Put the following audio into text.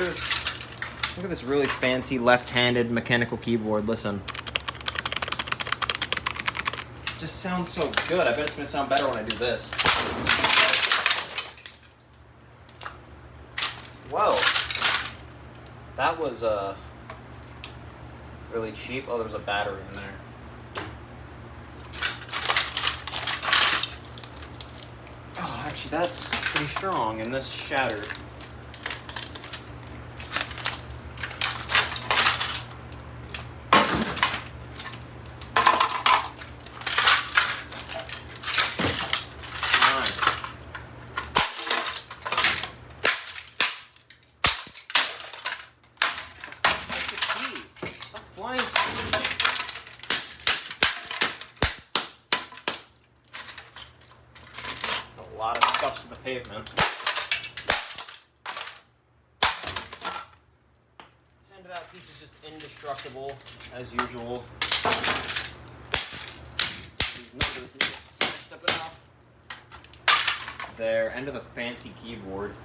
Look at this. Look at this really fancy left-handed mechanical keyboard. Listen. It just sounds so good. I bet it's going to sound better when I do this. Whoa. That was really cheap. Oh, there was a battery in there. Oh, actually, that's pretty strong, and this shattered. A lot of scuffs in the pavement. And that piece is just indestructible, as usual. These numbers need to get smashed up enough. There, end of the fancy keyboard.